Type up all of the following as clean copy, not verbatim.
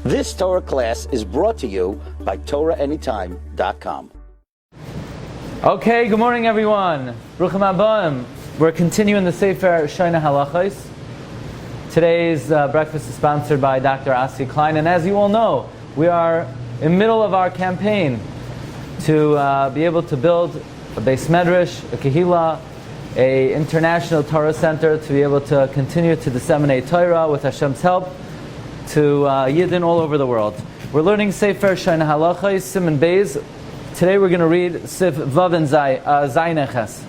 This Torah class is brought to you by TorahAnytime.com. Okay, good morning everyone. Bruchim Abbaim. We're continuing the Sefer Shoneh Halachos. Today's breakfast is sponsored by Dr. Asi Klein, and as you all know, we are in the middle of our campaign to be able to build a Beis Medrash, a Kehillah, a international Torah center, to be able to continue to disseminate Torah with Hashem's help to Yidden all over the world. We're learning Sefer Shoneh Halachos, Siman Beis. Today we're going to read Sif Vav and Zayin Eches.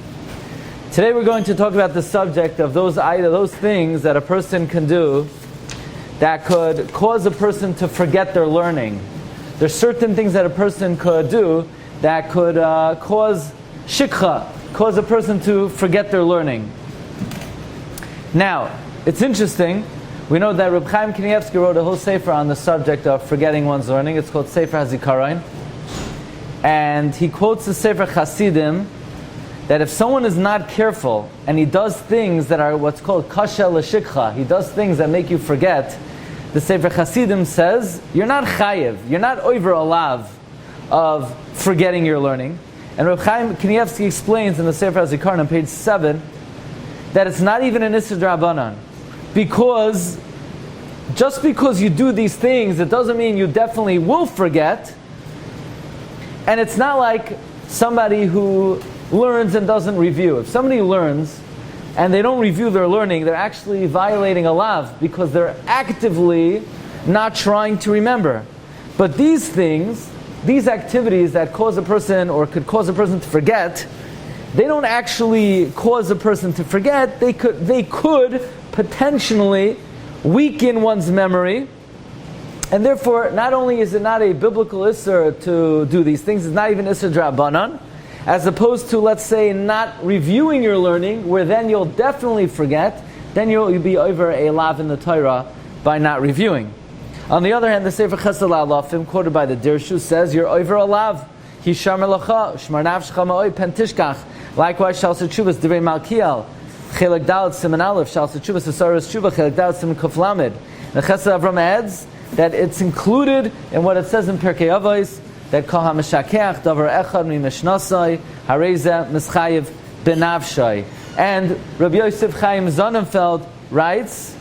Today we're going to talk about the subject of those things that a person can do that could cause a person to forget their learning. There's certain things that a person could do that could cause shikha, cause a person to forget their learning. Now, it's interesting. We know that Rabbi Chaim Kaniesky wrote a whole sefer on the subject of forgetting one's learning. It's called Sefer HaZikaron. And he quotes the Sefer Chasidim that if someone is not careful and he does things that are what's called kasha l'shikha, he does things that make you forget, the Sefer Chasidim says, you're not chayiv, you're not over alav of forgetting your learning. And Rabbi Chaim Kaniesky explains in the Sefer HaZikaron on page 7 that it's not even an Issur D'Rabbanan. Because just because you do these things, it doesn't mean you definitely will forget. And it's not like somebody who learns and doesn't review. If somebody learns and they don't review their learning, they're actually violating a lav because they're actively not trying to remember. But these things, these activities that cause a person or could cause a person to forget, they don't actually cause a person to forget. They could potentially weaken one's memory. And therefore, not only is it not a biblical issur to do these things, it's not even issur d'Rabbanan, as opposed to, let's say, not reviewing your learning, where then you'll definitely forget, then you'll be over a lav in the Torah by not reviewing. On the other hand, the Sefer Chesed La'alafim, quoted by the Dirshu, says, you're over a lav. Hishar melacha, shmar nafshcha ma'oi, pen tishkach. Likewise, shal setshuvas, divrei Malkiel, Chelek Dalet, Siman Aleph, shal setshuvas, asaras tshuva, Chelek Dalet, Siman Kuf Lamed. The Chesed Avram adds that it's included in what it says in Pirkei Avos, that kol ha-meshakeach davar echad mi-mishnasai hareze mischayev benavshai. And Rabbi Yosef Chaim Sonnenfeld writes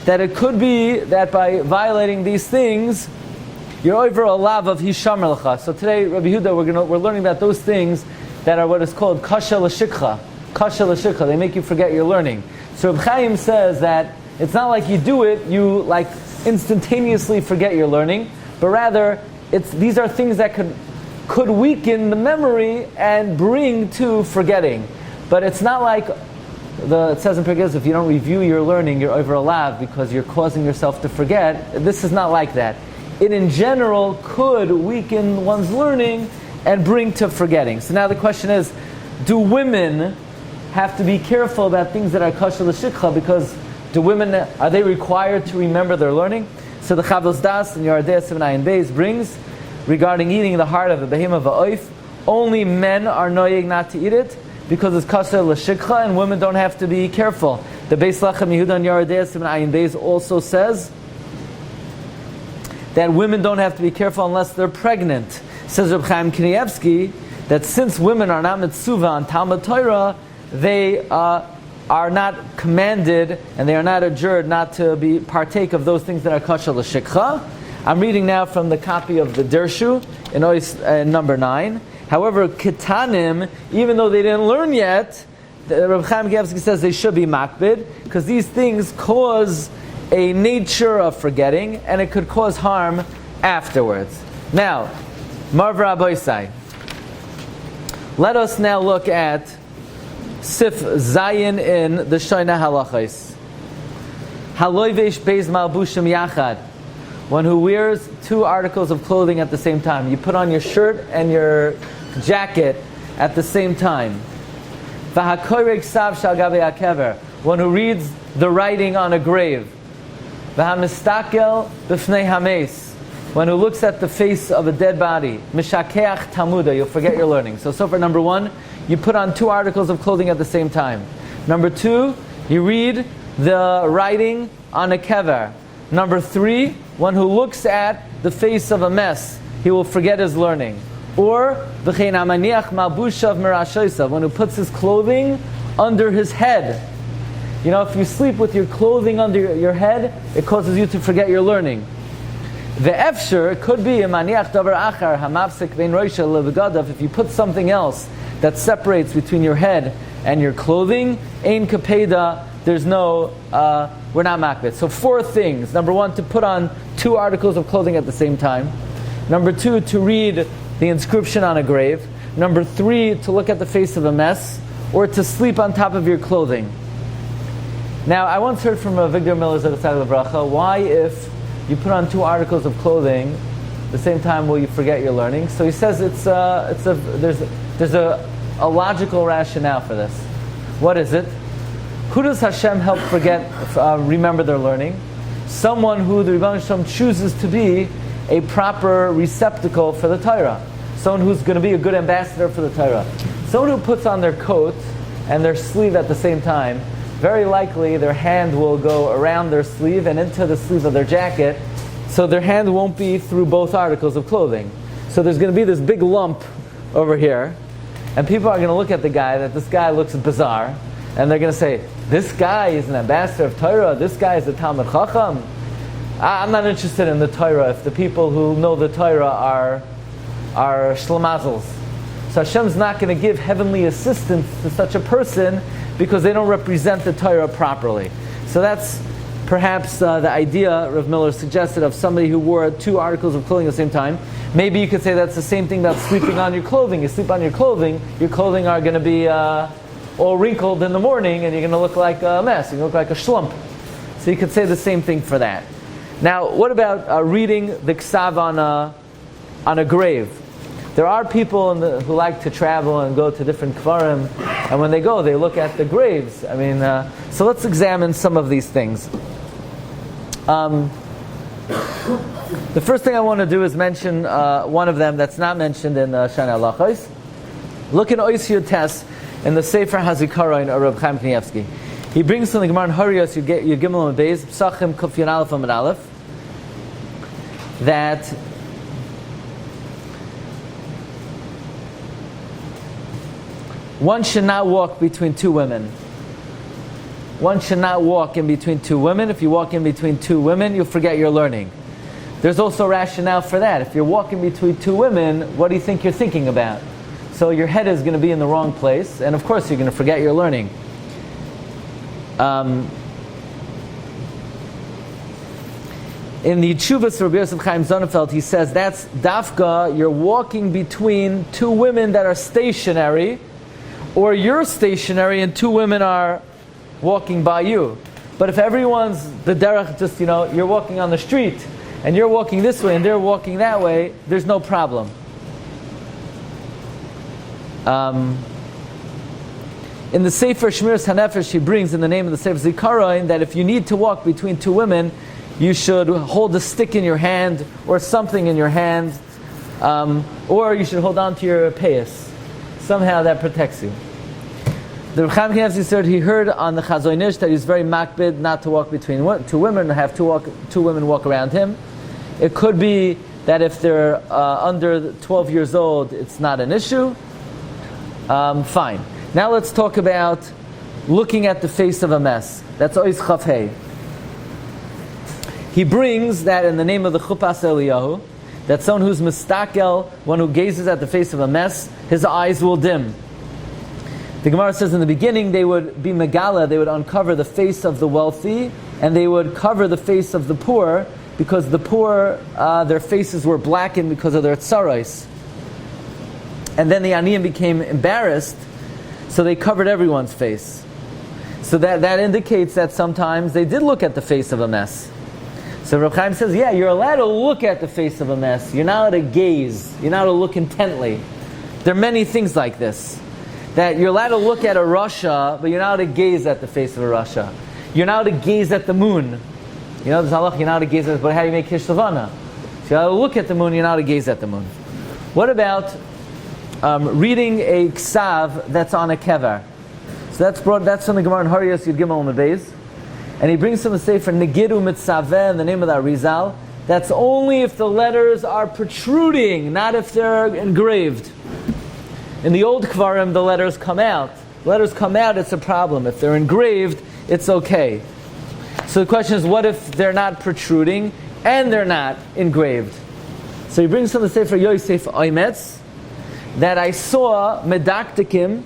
that it could be that by violating these things, you're over a lav of hishamar lecha. So today, Rabbi Yehuda, we're learning about those things that are what is called kasha l'shikha. Kasha l'shikha, they make you forget your learning. So Rabbi Chaim says that it's not like you do it, you like instantaneously forget your learning, but rather these are things that could weaken the memory and bring to forgetting. But it's not like it says in Pirkei, if you don't review your learning, you're over a lav because you're causing yourself to forget. This is not like that. It in general could weaken one's learning and bring to forgetting. So now the question is, do women have to be careful about things that are kasha l'shikha, because are they required to remember their learning? So the Chavos Das in Yardei Siman Ayin Beis brings regarding eating the heart of a behemoth of a oif, only men are noyeg not to eat it because it's kasher l'shikha, and women don't have to be careful. The Beis Lachem Yehuda in Yardei Siman Ayin Beis also says that women don't have to be careful unless they're pregnant. Says Reb Chaim Kanievsky that since women are not mitzuvah on Talmud Torah, they are not commanded and they are not adjured not to partake of those things that are kasher l'shikha. I'm reading now from the copy of the Dirshu in number 9. However, Ketanim, even though they didn't learn yet, Rabbi Chaim Kanievsky says they should be makbid, because these things cause a nature of forgetting and it could cause harm afterwards. Now, Marv Rabbi, let us now look at Sif Zayin in the Shoneh Halachos. Haloivesh beis malbushim yachad. One who wears two articles of clothing at the same time. You put on your shirt and your jacket at the same time. V'hakoyreg sav shal gavei hakever. One who reads the writing on a grave. V'hamistakel b'fnei hames. One who looks at the face of a dead body. Mishakeach tamuda. You'll forget your learning. So far, number 1, you put on two articles of clothing at the same time. Number 2, you read the writing on a kever. Number 3, one who looks at the face of a mess, he will forget his learning. Or v'chein hamaniach malbushav merashosav, one who puts his clothing under his head. You know, if you sleep with your clothing under your head, it causes you to forget your learning. The efsher, it could be maniach davar achar hamafsek bein roisha levegadav. If you put something else that separates between your head and your clothing, ein kapeda. There's no, we're not makbet. So 4 things. Number 1, to put on 2 articles of clothing at the same time. Number 2, to read the inscription on a grave. Number 3, to look at the face of a mess, or to sleep on top of your clothing. Now, I once heard from Victor Miller's at the Bracha, why if you put on 2 articles of clothing at the same time will you forget your learning? So he says there's a logical rationale for this. What is it? Who does Hashem help remember their learning? Someone who the Rebbeinu Shalom chooses to be a proper receptacle for the Torah. Someone who's going to be a good ambassador for the Torah. Someone who puts on their coat and their sleeve at the same time, very likely their hand will go around their sleeve and into the sleeve of their jacket, so their hand won't be through both articles of clothing. So there's going to be this big lump over here, and people are going to look at this guy looks bizarre, and they're going to say, this guy is an ambassador of Torah, this guy is a Talmud Chacham. I'm not interested in the Torah if the people who know the Torah are shlamazels. So Hashem's not going to give heavenly assistance to such a person because they don't represent the Torah properly. So that's perhaps the idea Rav Miller suggested of somebody who wore 2 articles of clothing at the same time. Maybe you could say that's the same thing about sleeping on your clothing. You sleep on your clothing are going to be all wrinkled in the morning, and you're going to look like a mess. You're going to look like a shlump. So you could say the same thing for that. Now, what about reading the ksav on a grave? There are people who like to travel and go to different kvarim, and when they go, they look at the graves. I mean, so let's examine some of these things. The first thing I want to do is mention one of them that's not mentioned in Shoneh Halachos. Look in Ois Yud in the Sefer Hazikaron of Rabbi Chaim Kaniesky. He brings from the Gemara in Harios Yud Gimel and Beis Psachim Kuf Yud Aleph Amud Aleph that one should not walk between 2 women. One should not walk in between 2 women. If you walk in between 2 women, you'll forget your learning. There's also rationale for that. If you're walking between 2 women, what do you think you're thinking about? So your head is going to be in the wrong place, and of course you're going to forget your learning. In the Tshuvas Rabbi Yosef Chaim Sonnenfeld, he says that's dafka, you're walking between 2 women that are stationary, or you're stationary and 2 women are walking by you. But if everyone's the derech, just, you're walking on the street, and you're walking this way and they're walking that way, there's no problem. In the Sefer Shmiras HaNefesh, he brings in the name of the Sefer Zikaron that if you need to walk between 2 women, you should hold a stick in your hand or something in your hand, or you should hold on to your payas. Somehow that protects you. The Chaim Kaniesky said he heard on the Chazon Ish that he's very makbid not to walk between 2 women, and have 2 women walk around him. It could be that if they're under 12 years old, it's not an issue. Fine. Now let's talk about looking at the face of a mess. That's Ois Chafhei. He brings that in the name of the Chupas Eliyahu, that someone who's mistakel, one who gazes at the face of a mess, his eyes will dim. The Gemara says in the beginning they would be megala, they would uncover the face of the wealthy, and they would cover the face of the poor, because the poor, their faces were blackened because of their tsaros. And then the aniyim became embarrassed, so they covered everyone's face. So that indicates that sometimes they did look at the face of a mess. So Rav Chaim says, yeah, you're allowed to look at the face of a mess. You're not allowed to gaze. You're not allowed to look intently. There are many things like this. That you're allowed to look at a rasha, but you're not allowed to gaze at the face of a rasha. You're not allowed to gaze at the moon. There's halach, you're not allowed to gaze at it, but how do you make Kishavana? So you're allowed to look at the moon, you're not allowed to gaze at the moon. What about reading a ksav that's on a kever? So that's from the Gemara in Harios Yud Gimel Amud Beis. And he brings from the Sefer Negiru Mitzaveh in the name of the Arizal, That's only if the letters are protruding, not if they're engraved. In the old Kvarim, the letters come out. Letters come out, it's a problem. If they're engraved, it's okay. So the question is, what if they're not protruding and they're not engraved? So he brings from the Sefer Yosef Oimetz that I saw medaktikim.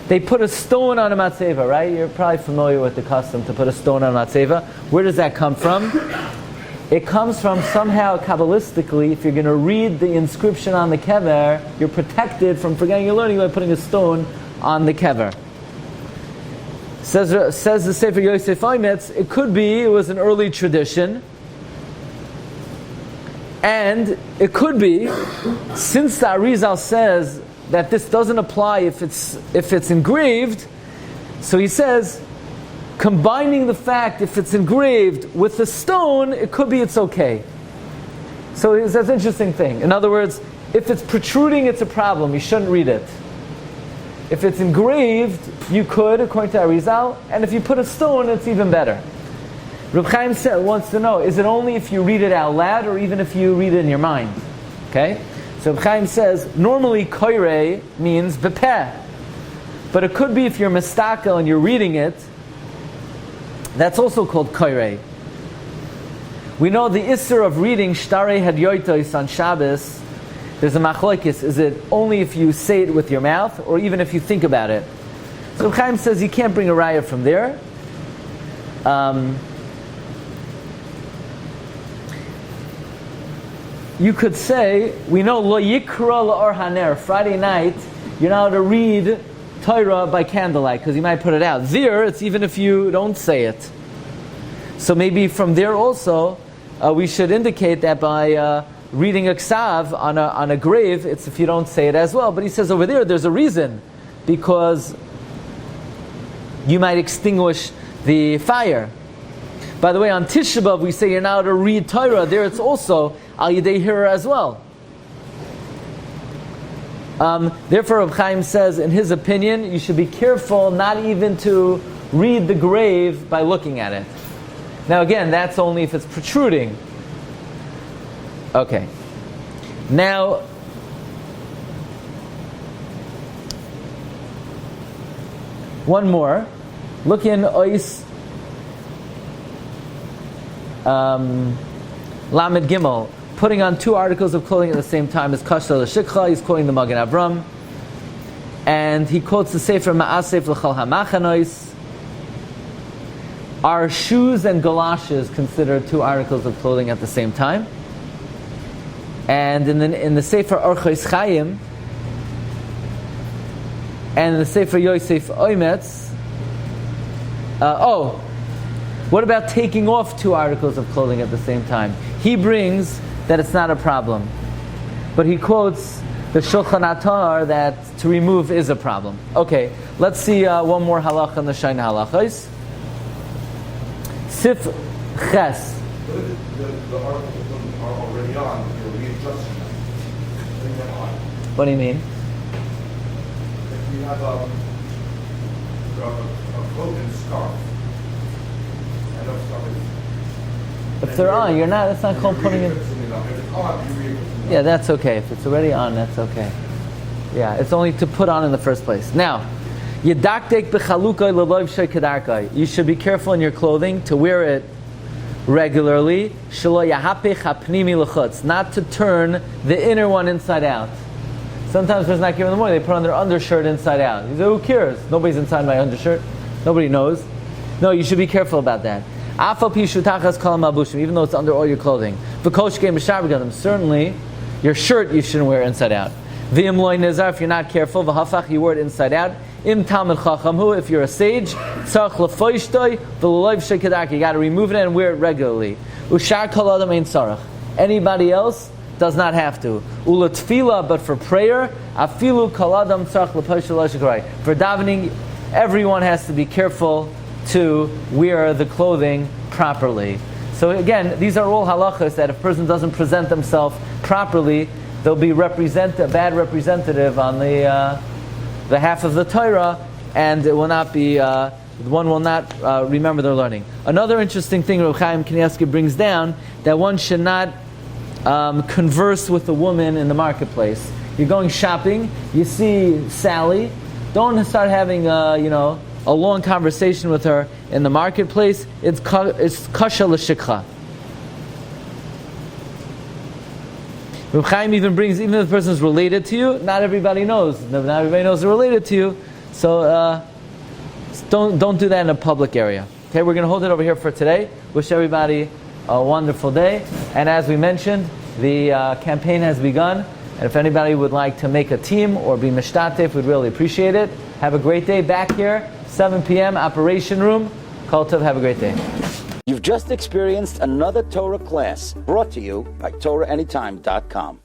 They put a stone on a matzeva, right? You're probably familiar with the custom to put a stone on a matzeva. Where does that come from? It comes from somehow Kabbalistically, if you're going to read the inscription on the kever, you're protected from forgetting your learning by putting a stone on the kever. Says the Sefer Yosef Oimetz, it could be it was an early tradition, and it could be, since the Arizal says that this doesn't apply if it's engraved, so he says, combining the fact if it's engraved with the stone, it could be it's okay. So that's an interesting thing. In other words, if it's protruding, it's a problem. You shouldn't read it. If it's engraved, you could, according to Arizal, and if you put a stone, it's even better. Reb Chaim wants to know, is it only if you read it out loud or even if you read it in your mind? Okay? So Reb Chaim says, normally koirei means bepeh. But it could be if you're mistakel and you're reading it, that's also called koirei. We know the isser of reading shtarei hadyotos on Shabbos. There's a machlokes. Is it only if you say it with your mouth or even if you think about it? So Chaim says you can't bring a raya from there. You could say, we know lo yikra la'or haner. Friday night, you're not allowed to read Torah by candlelight because you might put it out. There, it's even if you don't say it. So maybe from there also, we should indicate that by reading a ksav on a grave, it's if you don't say it as well. But he says over there's a reason, because you might extinguish the fire. By the way, on Tisha B'Av we say you're not allowed to read Torah. There it's also al yidei hira as well. Therefore, Reb Chaim says, in his opinion, you should be careful not even to read the grave by looking at it. Now again, that's only if it's protruding. Okay. Now, one more. Look in Ois Lamed Gimel. Putting on two articles of clothing at the same time is Kashla L'Shikcha. He's quoting the Magen Avram. And he quotes the Sefer Ma'asef L'Chal HaMachanois. Are shoes and galoshes considered two articles of clothing at the same time? And in the Sefer Orchos Chaim and the Sefer Yosef Oimetz, what about taking off two articles of clothing at the same time? He brings that it's not a problem, but he quotes the Shulchan Atar that to remove is a problem. Okay, let's see one more halacha in the Shoneh Halachos. Sif Ches. The articles are already on. You're readjusting them. Bring them on. What do you mean? If you have a cloak and scarf, and a scarf If they're on, you're not. That's not called putting it. If it's on, you read it. Yeah, that's okay. If it's already on, that's okay. Yeah, it's only to put on in the first place. Now, Yedaktek b'chalukay l'loiv shei kedarkai. You should be careful in your clothing to wear it regularly. Shelo yahapech hapnimi l'chutz. Not to turn the inner one inside out. Sometimes there's not careful in the morning. They put on their undershirt inside out. You say, who cares? Nobody's inside my undershirt. Nobody knows. No, you should be careful about that. Afal pi shutachas kol malbushim. Even though it's under all your clothing. V'koshkei b'sharbegadim. Certainly, your shirt you shouldn't wear inside out. V'im loy nizar. If you're not careful, v'hafach, you wear it inside out. Im talmid chachamhu, if you're a sage, tzach lefoishtoi v'loiv shekedarki. You got to remove it and wear it regularly. Ushar kol adam ein tzarach. Anybody else does not have to. Ula tefila, but for prayer, afilu kol adam tzarach lepoishtoi shekarai. For davening, everyone has to be careful to wear the clothing properly. So again, these are all halachos that if a person doesn't present themselves properly, they'll be a bad representative on the half of the Torah, and it will not be, one will not remember their learning. Another interesting thing Rabbi Chaim Kaniesky brings down, that one should not converse with a woman in the marketplace. You're going shopping, you see Sally, don't start having a long conversation with her in the marketplace. It's kasha l'shikha. Rabbi Chaim even brings, even if the person is related to you, not everybody knows. Not everybody knows they're related to you. So don't do that in a public area. Okay, we're going to hold it over here for today. Wish everybody a wonderful day. And as we mentioned, the campaign has begun. And if anybody would like to make a team or be mishtatef, we'd really appreciate it. Have a great day back here, 7 p.m., Operation Room. Kol tov, have a great day. You've just experienced another Torah class brought to you by TorahAnytime.com.